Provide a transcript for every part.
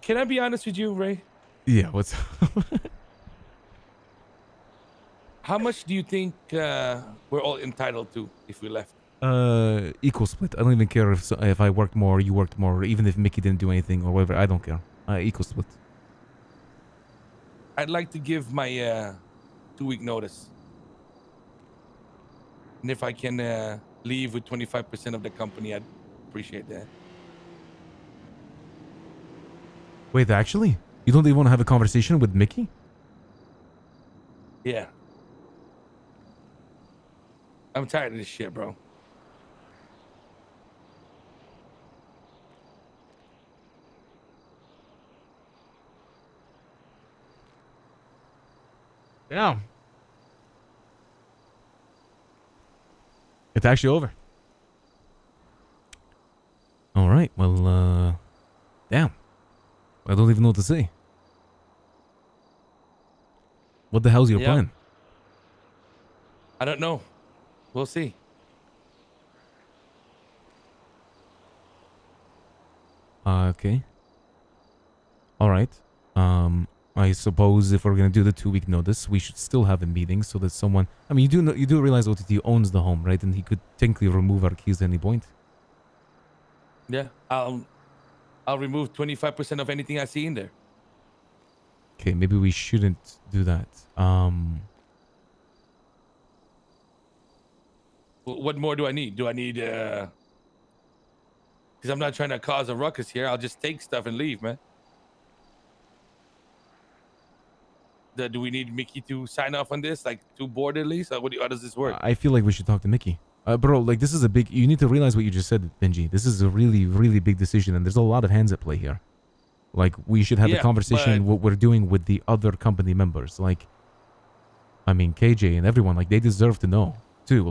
Can I be honest with you, Ray? Yeah, what's... How much do you think we're all entitled to if we left? Equal split. I don't even care if I worked more, you worked more, or even if Mickey didn't do anything or whatever. I don't care. Equal split. I'd like to give my 2-week notice. And if I can leave with 25% of the company, I'd appreciate that. Wait, actually? You don't even want to have a conversation with Mickey? Yeah. I'm tired of this shit, bro. Yeah. It's actually over. All right. Well, damn. I don't even know what to say. What the hell's your plan? I don't know. We'll see. Okay. All right. I suppose if we're gonna do the 2-week notice, we should still have a meeting so that someone. I mean, you do realize OTT owns the home, right? And he could technically remove our keys at any point. Yeah. I'll remove 25% of anything I see in there. Okay, maybe we shouldn't do that. What more do I need? Do I need because I'm not trying to cause a ruckus here. I'll just take stuff and leave, man. Do we need Mickey to sign off on this, like 2 board at least? How does this work? I feel like we should talk to Mickey. Bro, like this is a big... You need to realize what you just said, Benji. This is a really, really big decision, and there's a lot of hands at play here. Like, we should have a conversation what we're doing with the other company members. Like, I mean, KJ and everyone, like, they deserve to know, too.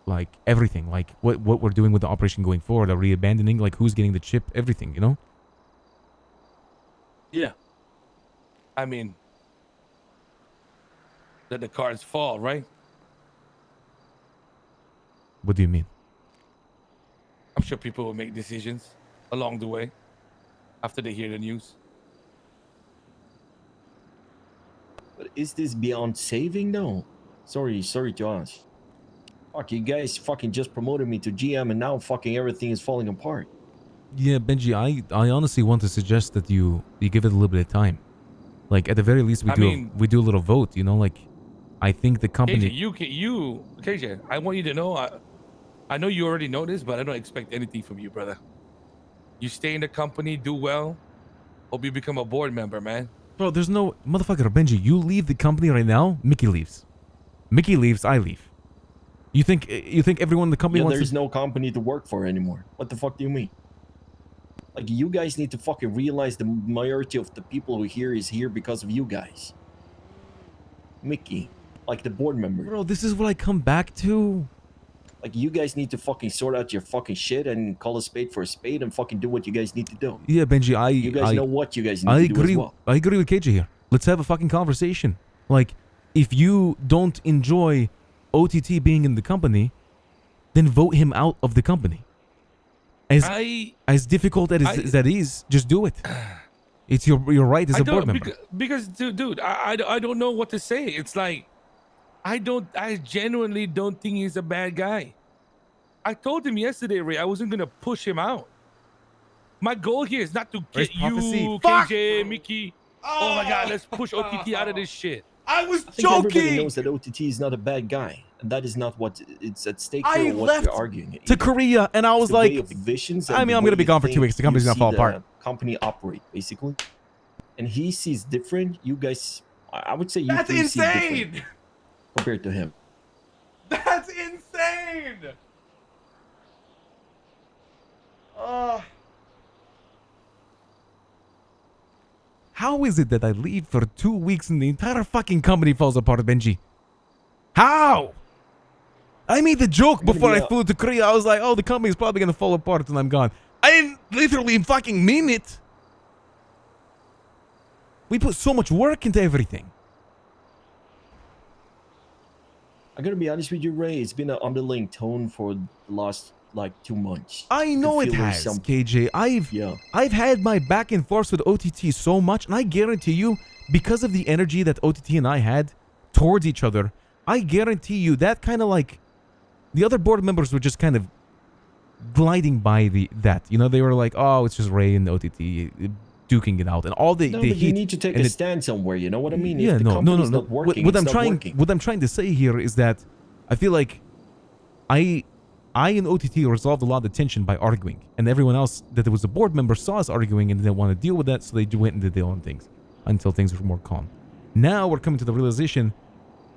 Like everything. Like, what we're doing with the operation going forward. Are we abandoning? Like, who's getting the chip? Everything, you know? Yeah. I mean, let the cards fall, right? What do you mean? I'm sure people will make decisions along the way after they hear the news. But is this beyond saving though? Sorry to ask. Fuck, you guys fucking just promoted me to GM and now fucking everything is falling apart. Yeah, Benji, I honestly want to suggest that you give it a little bit of time. Like, at the very least, we do a little vote, you know? Like, I think the company... KJ, I want you to know, I know you already know this, but I don't expect anything from you, brother. You stay in the company, do well. Hope you become a board member, man. Bro, there's no... Motherfucker, Benji, you leave the company right now, Mickey leaves. Mickey leaves, I leave. You think everyone in the company wants there's no company to work for anymore. What the fuck do you mean? Like, you guys need to fucking realize the majority of the people who is here because of you guys. Mickey, like the board member. Bro, this is what I come back to. Like, you guys need to fucking sort out your fucking shit and call a spade for a spade and fucking do what you guys need to do. Yeah, Benji, you guys know what you guys need to do as well. I agree with KJ here. Let's have a fucking conversation. Like, if you don't enjoy OTT being in the company, then vote him out of the company. As difficult as that is, just do it. It's your right as a board member. Because dude, I don't know what to say. It's like, I genuinely don't think he's a bad guy. I told him yesterday, Ray, I wasn't gonna push him out. My goal here is not to get you, KJ, Mickey. Oh my God, let's push OTT out of this shit. I was joking. Everybody knows that OTT is not a bad guy, and that is not what it's at stake here. What we're arguing to Korea, and I was like, I mean, I'm gonna be gone for 2 weeks. The company's gonna fall apart. Company operate basically, and he sees different. You guys, I would say you That's insane. See compared to him. That's insane. How is it that I leave for 2 weeks and the entire fucking company falls apart, Benji? How? I made the joke before I flew to Korea. I was like, oh, the company's probably gonna fall apart and I'm gone. I didn't literally fucking mean it. We put so much work into everything. I'm gonna be honest with you, Ray. It's been an underlying tone for the last like 2 months. I know it has, KJ. I've had my back and forth with OTT so much, and I guarantee you, because of the energy that OTT and I had towards each other, I guarantee you that kind of like the other board members were just kind of gliding by that. You know, they were like, oh, it's just Ray and OTT duking it out, and all the No, the but heat. you need to take a stand somewhere. You know what I mean? Yeah, if the no. company's not working, What it's not working. what I'm trying to say here is that I feel like I and OTT resolved a lot of the tension by arguing, and everyone else that was a board member saw us arguing and didn't want to deal with that, so they went and did their own things until things were more calm. Now we're coming to the realization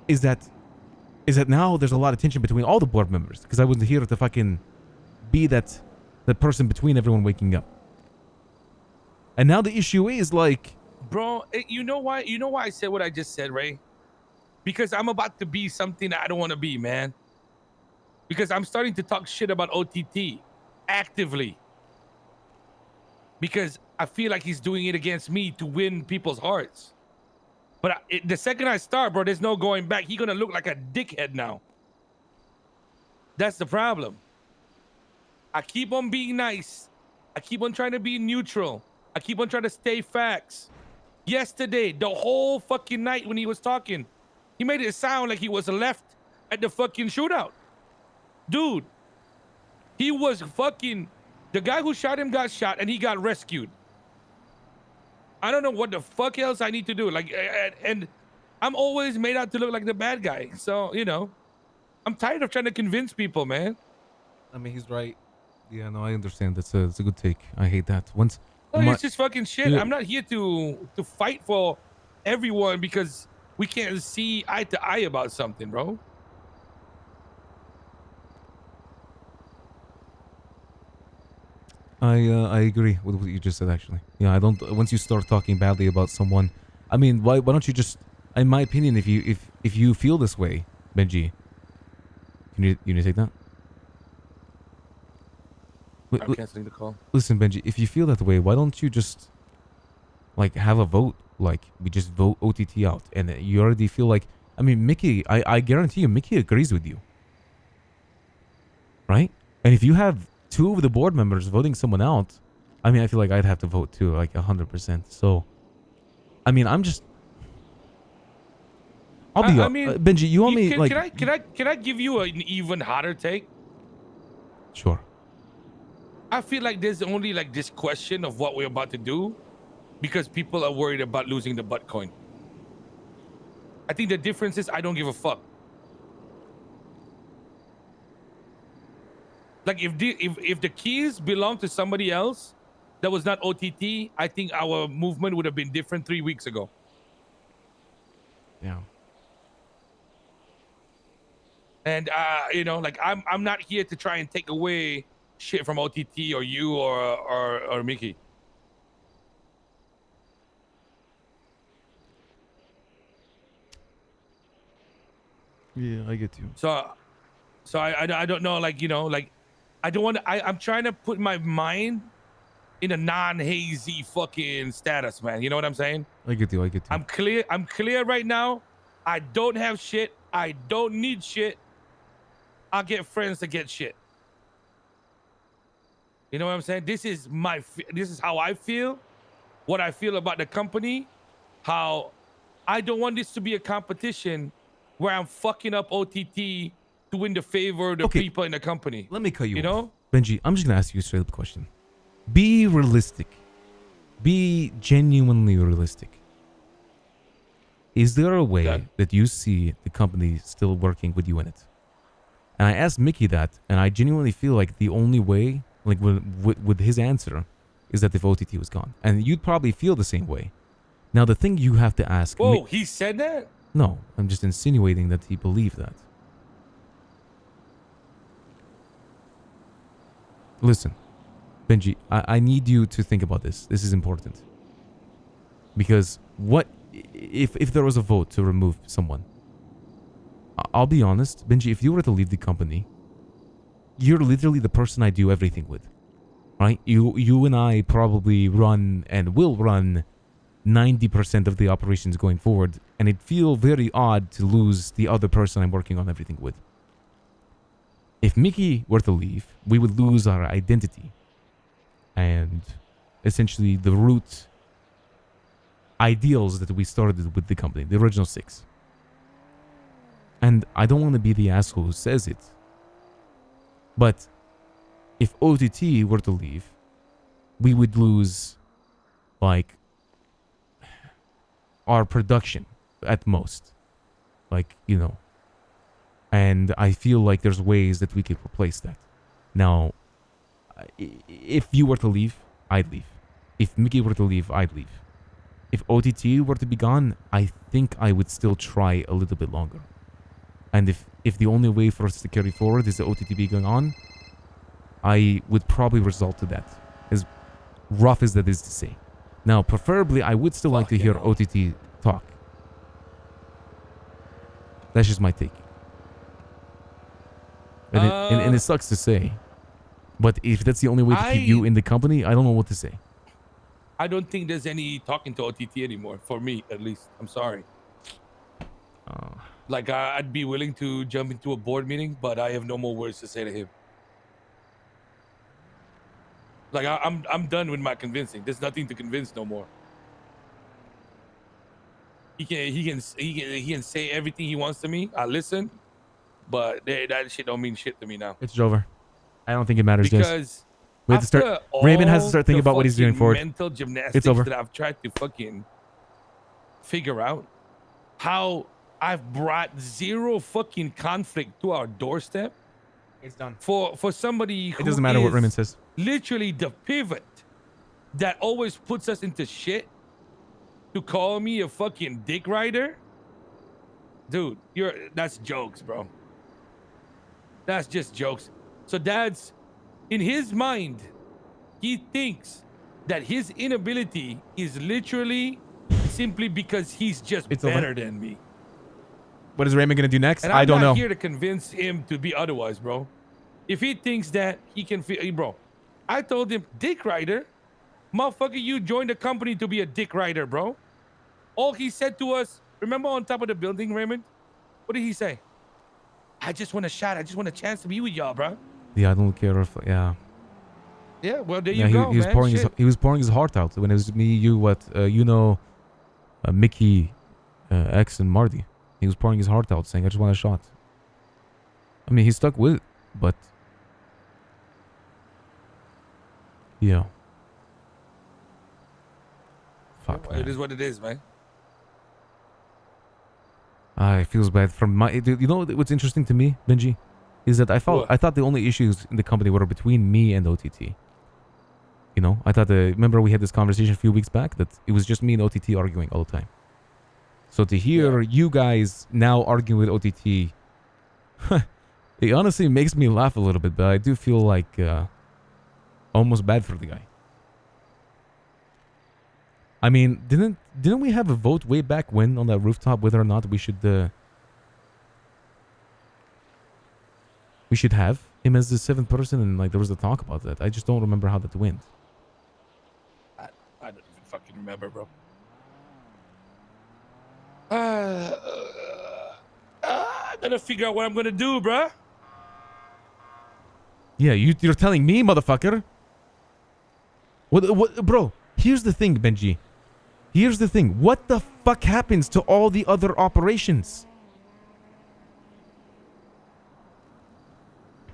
is that now there's a lot of tension between all the board members because I wasn't here to fucking be that person between everyone waking up. And now the issue is like, bro, you know why I said what I just said, Ray? Because I'm about to be something that I don't want to be, man. Because I'm starting to talk shit about OTT actively. Because I feel like he's doing it against me to win people's hearts. But the second I start, bro, there's no going back. He's gonna look like a dickhead now. That's the problem. I keep on being nice. I keep on trying to be neutral. I keep on trying to stay facts. Yesterday, the whole fucking night when he was talking, he made it sound like he was left at the fucking shootout. Dude, he was fucking... The guy who shot him got shot and he got rescued. I don't know what the fuck else I need to do. Like, and I'm always made out to look like the bad guy. So, you know, I'm tired of trying to convince people, man. I mean, he's right. Yeah, no, I understand. That's a good take. I hate that. It's just fucking shit. Yeah. I'm not here to fight for everyone because we can't see eye to eye about something, bro. I agree with what you just said, actually. Yeah, I don't. Once you start talking badly about someone, I mean, why don't you just? In my opinion, if you feel this way, Benji, you need to take that. I'm canceling the call. Listen, Benji, if you feel that way, why don't you just like have a vote? Like we just vote OTT out, and you already feel like. I mean, Mickey, I guarantee you, Mickey agrees with you, right? And if you have 2 of the board members voting someone out, I mean, I feel like I'd have to vote too, like 100%. So, I mean, I'm just. I'll be. I mean, Benji, you want me like? Can I give you an even hotter take? Sure. I feel like there's only like this question of what we're about to do because people are worried about losing the butt coin. I think the difference is I don't give a fuck. Like if the keys belong to somebody else that was not OTT, I think our movement would have been different 3 weeks ago. Yeah. And you know, like I'm not here to try and take away shit from OTT or you or Mickey. Yeah, I get you. So I don't know, like, you know, like I don't want to, I'm trying to put my mind in a non-hazy fucking status, man. You know what I'm saying? I get you. I'm clear right now. I don't have shit. I don't need shit. I'll get friends to get shit. You know what I'm saying? This is how I feel, what I feel about the company, how I don't want this to be a competition where I'm fucking up OTT to win the favor of the people in the company. Let me cut you off. Know? Benji, I'm just going to ask you a straight up question. Be realistic. Be genuinely realistic. Is there a way that you see the company still working with you in it? And I asked Mickey that, and I genuinely feel like the only way, like with his answer, is that if OTT was gone. And you'd probably feel the same way. Now, the thing you have to ask... Whoa, he said that? No, I'm just insinuating that he believed that. Listen, Benji, I need you to think about this. This is important. Because what if there was a vote to remove someone? I'll be honest, Benji, if you were to leave the company, you're literally the person I do everything with. Right? You and I probably run and will run 90% of the operations going forward, and it'd feel very odd to lose the other person I'm working on everything with. If Mickey were to leave, we would lose our identity and essentially the root ideals that we started with the company, the original 6. And I don't want to be the asshole who says it, but if OTT were to leave, we would lose, like, our production at most. Like, you know. And I feel like there's ways that we could replace that. Now, if you were to leave, I'd leave. If Mickey were to leave, I'd leave. If OTT were to be gone, I think I would still try a little bit longer. And if the only way for us to carry forward is the OTT be going on, I would probably resort to that. As rough as that is to say. Now, preferably, I would still like to hear OTT talk. That's just my take. And it sucks to say. But if that's the only way to keep you in the company, I don't know what to say. I don't think there's any talking to OTT anymore, for me at least. I'm sorry. Like, I'd be willing to jump into a board meeting, but I have no more words to say to him. Like, I'm done with my convincing. There's nothing to convince no more. He can say everything he wants to me. I listen, but that shit don't mean shit to me now. It's over. I don't think it matters, guys. Because we have to start. Raymond has to start thinking about what he's doing forward. Mental gymnastics it's over. that I've tried to fucking figure out, how I've brought zero fucking conflict to our doorstep. It's done. For somebody who it doesn't matter what Raymond says. Literally the pivot that always puts us into shit, to call me a fucking dick rider, dude, that's jokes, bro. That's just jokes. So Dad's, in his mind, he thinks that his inability is literally simply because he's just better than me. What is Raymond gonna do next? And I don't know. I'm not here to convince him to be otherwise, bro. If he thinks that he can feel, bro, I told him, dick rider, motherfucker, you joined the company to be a dick rider, bro. All he said to us, remember on top of the building, Raymond? What did he say? I just want a shot. I just want a chance to be with y'all, bro. Yeah, I don't care if, yeah. Yeah, well, there you go, he was man. Pouring he was pouring his heart out when it was me, you, Mickey, X, and Marty. He was pouring his heart out, saying, I just want a shot. I mean, he stuck with it, but... Yeah. Fuck, well, it is what it is, man. It feels bad from my... Dude, you know what's interesting to me, Benji? Is that I thought the only issues in the company were between me and OTT. You know? I thought... remember we had this conversation a few weeks back? That it was just me and OTT arguing all the time. So to hear you guys now arguing with OTT... it honestly makes me laugh a little bit, but I do feel like... almost bad for the guy. I mean, didn't we have a vote way back when on that rooftop whether or not we should have him as the 7th person, and like there was a talk about that. I just don't remember how that went. I don't even fucking remember, bro. I gotta figure out what I'm gonna do, bro. Yeah, you're telling me, motherfucker. What, bro? Here's the thing, Benji. Here's the thing. What the fuck happens to all the other operations?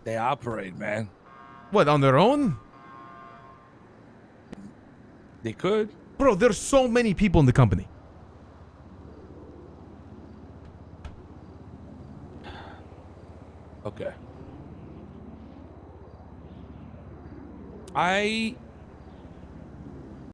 They operate, man. What, on their own? They could. Bro, there's so many people in the company. Okay. I